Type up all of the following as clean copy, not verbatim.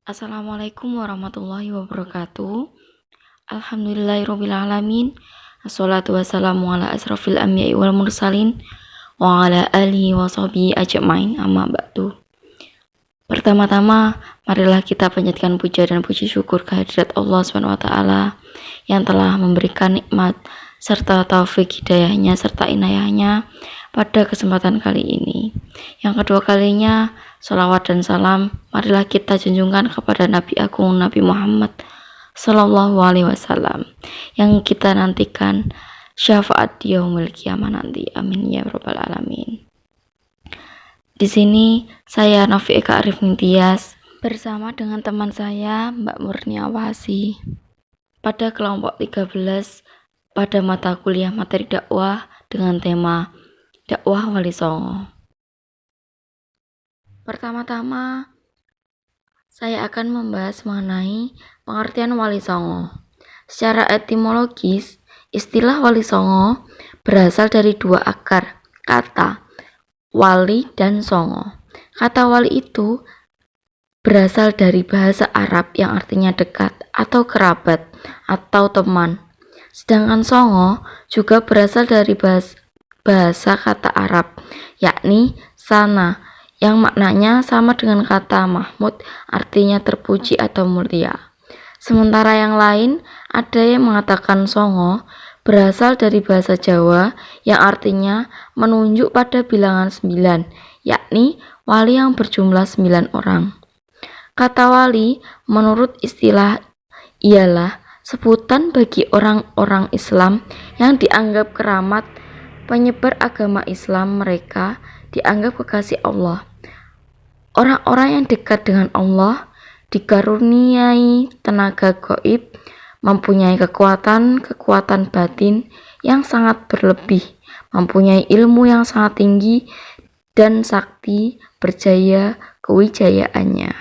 Assalamualaikum warahmatullahi wabarakatuh. Alhamdulillahirrabbilalamin. Assalatu wassalamu ala asrafil anbiya'i wal mursalin wa ala alihi wa sahbihi ajma'in, amma ba'du. Pertama-tama, marilah kita panjatkan puja dan puji syukur kehadirat Allah SWT yang telah memberikan nikmat serta taufik hidayahnya serta inayahnya pada kesempatan kali ini. Yang kedua kalinya, sholawat dan salam marilah kita junjungkan kepada Nabi Agung Nabi Muhammad Sallallahu Alaihi Wasallam yang kita nantikan syafaat di yaumil kiamah nanti. Amin ya rabbal alamin. Di sini saya Novi Eka Arif Nintias bersama dengan teman saya Mbak Murniawasi pada kelompok 13 pada mata kuliah materi dakwah dengan tema dakwah Wali Songo. Pertama-tama saya akan membahas mengenai pengertian Wali Songo. Secara etimologis, istilah Wali Songo berasal dari dua akar kata, wali dan songo. Kata wali itu berasal dari bahasa Arab yang artinya dekat atau kerabat atau teman. Sedangkan songo juga berasal dari bahasa kata Arab, yakni sana, yang maknanya sama dengan kata Mahmud, artinya terpuji atau mulia. Sementara yang lain, ada yang mengatakan songo berasal dari bahasa Jawa yang artinya menunjuk pada bilangan 9, yakni wali yang berjumlah 9 orang. Kata wali menurut istilah ialah sebutan bagi orang-orang Islam yang dianggap keramat, penyebar agama Islam. Mereka dianggap kekasih Allah. Orang-orang yang dekat dengan Allah, dikaruniai tenaga gaib, mempunyai kekuatan batin yang sangat berlebih, mempunyai ilmu yang sangat tinggi, dan sakti berjaya kewijayaannya.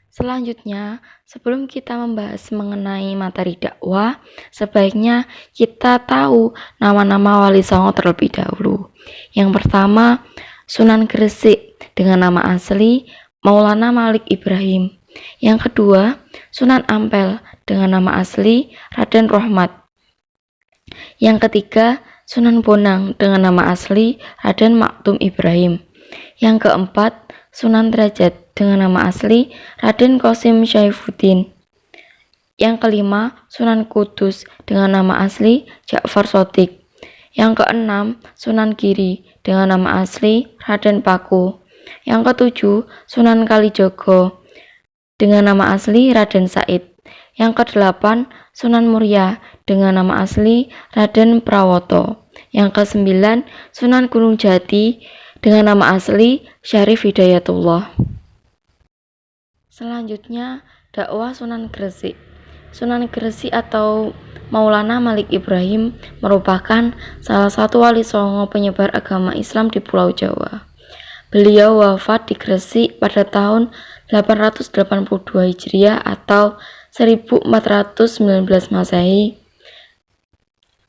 Selanjutnya, sebelum kita membahas mengenai materi dakwah, sebaiknya kita tahu nama-nama Wali Songo terlebih dahulu. Yang pertama, Sunan Gresik dengan nama asli Maulana Malik Ibrahim. Yang kedua, Sunan Ampel dengan nama asli Raden Rohmat. Yang ketiga, Sunan Bonang dengan nama asli Raden Maktum Ibrahim. Yang keempat, Sunan Derajat dengan nama asli Raden Qasim Syaifuddin. Yang kelima, Sunan Kudus dengan nama asli Ja'far Shodiq. Yang keenam, Sunan Giri dengan nama asli Raden Paku. Yang ketujuh, Sunan Kalijogo dengan nama asli Raden Said. Yang kedelapan, Sunan Muria dengan nama asli Raden Prawoto. Yang kesembilan, Sunan Gunung Jati dengan nama asli Syarif Hidayatullah. Selanjutnya, dakwah Sunan Gresik. Sunan Gresik atau Maulana Malik Ibrahim merupakan salah satu wali songo penyebar agama Islam di Pulau Jawa. Beliau wafat di Gresik pada tahun 882 Hijriah atau 1419 Masehi.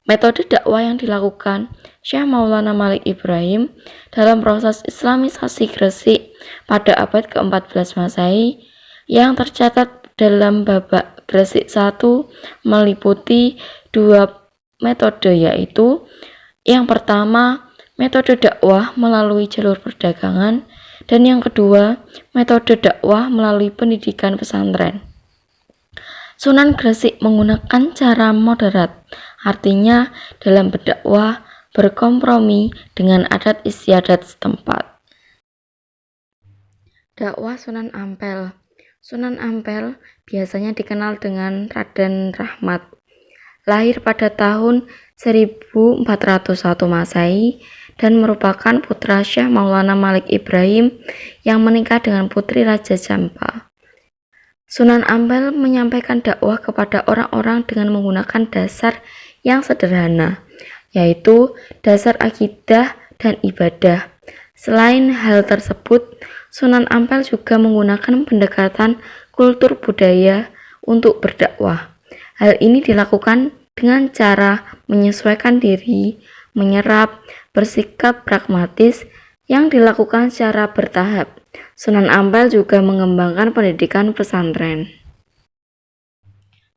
Metode dakwah yang dilakukan Syekh Maulana Malik Ibrahim dalam proses islamisasi Gresik pada abad ke-14 Masehi yang tercatat dalam babak Gresik 1 meliputi dua metode, yaitu yang pertama, metode dakwah melalui jalur perdagangan, dan yang kedua, metode dakwah melalui pendidikan pesantren. Sunan Gresik menggunakan cara moderat, artinya dalam berdakwah berkompromi dengan adat istiadat setempat. Dakwah Sunan Ampel. Sunan Ampel biasanya dikenal dengan Raden Rahmat. Lahir pada tahun 1401 Masehi dan merupakan putra Syekh Maulana Malik Ibrahim yang menikah dengan putri Raja Jampa. Sunan Ampel menyampaikan dakwah kepada orang-orang dengan menggunakan dasar yang sederhana, yaitu dasar akidah dan ibadah. Selain hal tersebut, Sunan Ampel juga menggunakan pendekatan kultur budaya untuk berdakwah. Hal ini dilakukan dengan cara menyesuaikan diri, menyerap, bersikap pragmatis yang dilakukan secara bertahap Sunan Ampel juga mengembangkan pendidikan pesantren.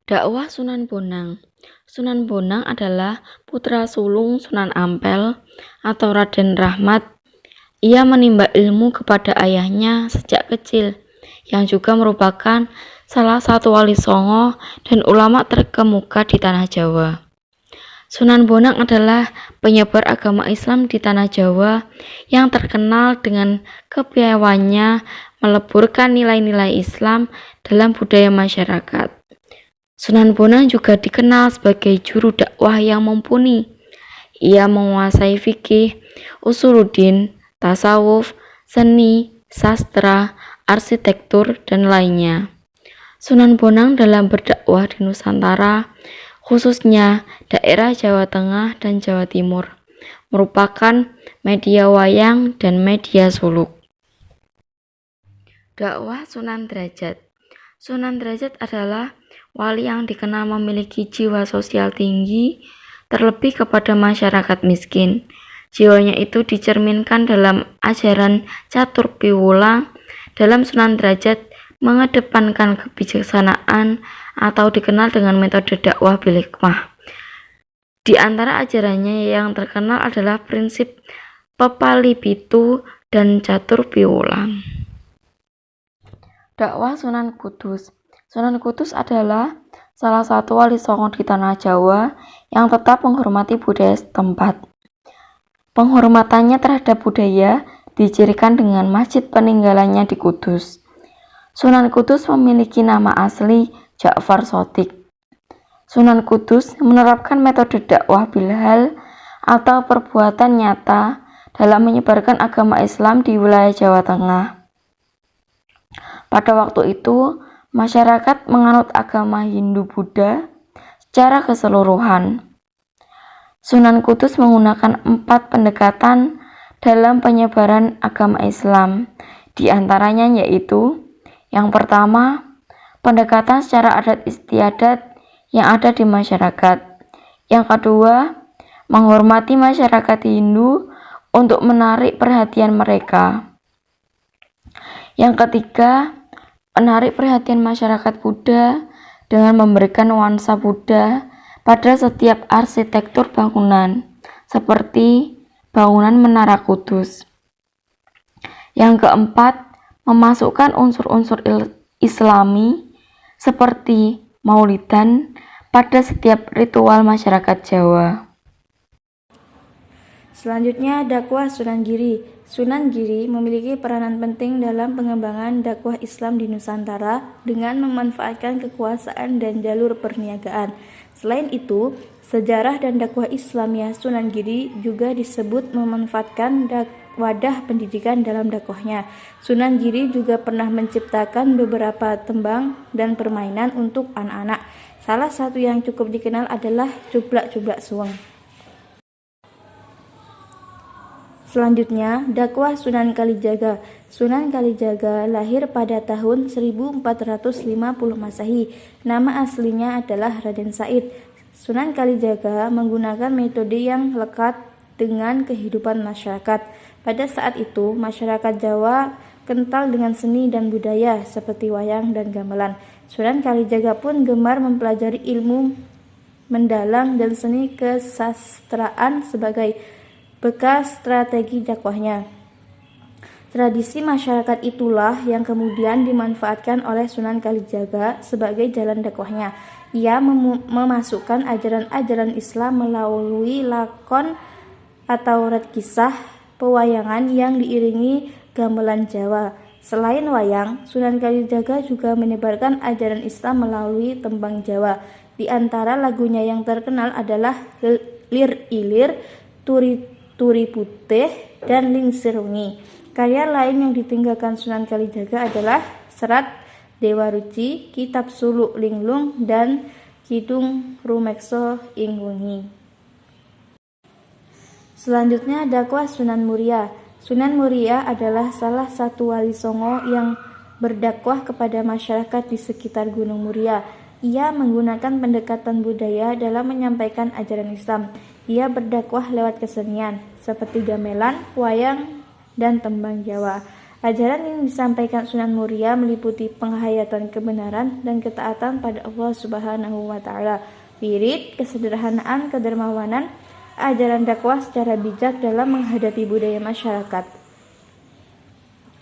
Dakwah Sunan Bonang. Sunan Bonang adalah putra sulung Sunan Ampel atau Raden Rahmat. Ia menimba ilmu kepada ayahnya sejak kecil, yang juga merupakan salah satu wali songo dan ulama terkemuka di tanah Jawa. Sunan Bonang adalah penyebar agama Islam di tanah Jawa yang terkenal dengan kepiawaiannya meleburkan nilai-nilai Islam dalam budaya masyarakat. Sunan Bonang juga dikenal sebagai juru dakwah yang mumpuni. Ia menguasai fikih, usuluddin, tasawuf, seni, sastra, arsitektur, dan lainnya. Sunan Bonang dalam berdakwah di Nusantara, khususnya daerah Jawa Tengah dan Jawa Timur, merupakan media wayang dan media suluk. Dakwah Sunan Derajat. Sunan Derajat adalah wali yang dikenal memiliki jiwa sosial tinggi, terlebih kepada masyarakat miskin. Jiwanya itu dicerminkan dalam ajaran catur piwulang. Dalam Sunan Derajat mengedepankan kebijaksanaan atau dikenal dengan metode dakwah bil hikmah. Di antara ajarannya yang terkenal adalah prinsip pepalipitu dan catur piwulang. Dakwah Sunan Kudus. Sunan Kudus adalah salah satu wali songo di tanah Jawa yang tetap menghormati budaya setempat. Penghormatannya terhadap budaya dicirikan dengan masjid peninggalannya di Kudus. Sunan Kudus memiliki nama asli Ja'far Shodiq. Sunan Kudus menerapkan metode dakwah bilhal atau perbuatan nyata dalam menyebarkan agama Islam di wilayah Jawa Tengah. Pada waktu itu, masyarakat menganut agama Hindu-Buddha secara keseluruhan. Sunan Kudus menggunakan 4 pendekatan dalam penyebaran agama Islam, di antaranya yaitu: yang pertama, pendekatan secara adat istiadat yang ada di masyarakat. Yang kedua, menghormati masyarakat Hindu untuk menarik perhatian mereka. Yang ketiga, menarik perhatian masyarakat Buddha dengan memberikan nuansa Buddha pada setiap arsitektur bangunan, seperti bangunan Menara Kudus. Yang keempat, memasukkan unsur-unsur Islami seperti Maulidan pada setiap ritual masyarakat Jawa. Selanjutnya, dakwah Sunan Giri. Sunan Giri memiliki peranan penting dalam pengembangan dakwah Islam di Nusantara dengan memanfaatkan kekuasaan dan jalur perniagaan. Selain itu, sejarah dan dakwah Islamiyah Sunan Giri juga disebut memanfaatkan wadah pendidikan dalam dakwahnya. Sunan Giri juga pernah menciptakan beberapa tembang dan permainan untuk anak-anak. Salah satu yang cukup dikenal adalah Cublak-Cublak Suweng. Selanjutnya, dakwah Sunan Kalijaga. Sunan Kalijaga lahir pada tahun 1450 Masehi. Nama aslinya adalah Raden Said. Sunan Kalijaga menggunakan metode yang lekat dengan kehidupan masyarakat. Pada saat itu, masyarakat Jawa kental dengan seni dan budaya seperti wayang dan gamelan. Sunan Kalijaga pun gemar mempelajari ilmu mendalang dan seni kesastraan sebagai bekas strategi dakwahnya. Tradisi masyarakat itulah yang kemudian dimanfaatkan oleh Sunan Kalijaga sebagai jalan dakwahnya. Ia memasukkan ajaran-ajaran Islam melalui lakon atau kisah pewayangan yang diiringi gamelan Jawa. Selain wayang, Sunan Kalijaga juga menyebarkan ajaran Islam melalui tembang Jawa. Di antara lagunya yang terkenal adalah Lir Ilir, Turi Putih, dan Lingsir Wengi. Karya lain yang ditinggalkan Sunan Kalijaga adalah Serat Dewa Ruci, Kitab Suluk Linglung, dan Kidung Rumekso ing Wengi. Selanjutnya, dakwah Sunan Muria. Sunan Muria adalah salah satu wali songo yang berdakwah kepada masyarakat di sekitar Gunung Muria. Ia menggunakan pendekatan budaya dalam menyampaikan ajaran Islam. Ia berdakwah lewat kesenian seperti gamelan, wayang, dan tembang Jawa. Ajaran yang disampaikan Sunan Muria meliputi penghayatan kebenaran dan ketaatan pada Allah Subhanahu wa Ta'ala, wirid, kesederhanaan, kedermawanan, ajaran dakwah secara bijak dalam menghadapi budaya masyarakat.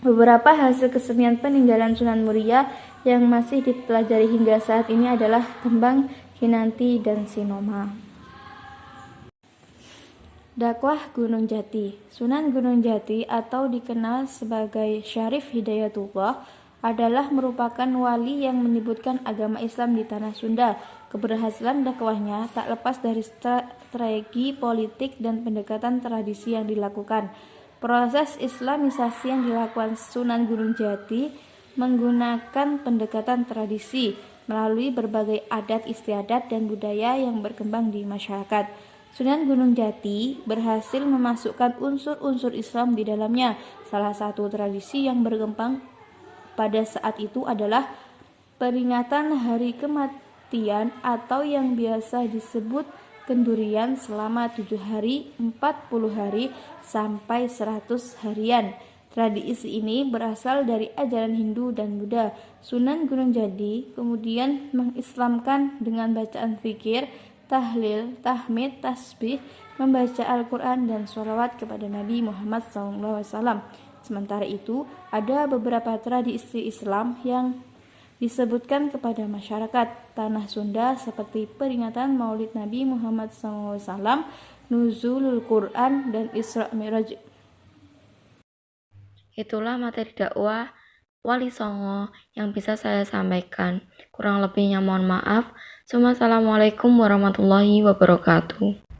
Beberapa hasil kesenian peninggalan Sunan Muria yang masih dipelajari hingga saat ini adalah tembang, kinanti, dan sinoma. Dakwah Gunung Jati. Sunan Gunung Jati atau dikenal sebagai Syarif Hidayatullah adalah merupakan wali yang menyebutkan agama Islam di tanah Sunda. Keberhasilan dakwahnya tak lepas dari strategi politik dan pendekatan tradisi yang dilakukan. Proses Islamisasi yang dilakukan Sunan Gunung Jati menggunakan pendekatan tradisi melalui berbagai adat istiadat dan budaya yang berkembang di masyarakat. Sunan Gunung Jati berhasil memasukkan unsur-unsur Islam di dalamnya. Salah satu tradisi yang berkembang pada saat itu adalah peringatan hari kematian atau yang biasa disebut kendurian selama 7 hari, 40 hari, sampai 100 harian. Tradisi ini berasal dari ajaran Hindu dan Buddha. Sunan Gunung Jati kemudian mengislamkan dengan bacaan zikir, tahlil, tahmid, tasbih, membaca Al-Quran, dan sholawat kepada Nabi Muhammad SAW. Sementara itu, ada beberapa tradisi Islam yang disebutkan kepada masyarakat tanah Sunda seperti peringatan Maulid Nabi Muhammad SAW, Nuzulul Quran, dan Isra Mi'raj. Itulah materi dakwah Wali Songo yang bisa saya sampaikan. Kurang lebihnya mohon maaf. Assalamualaikum warahmatullahi wabarakatuh.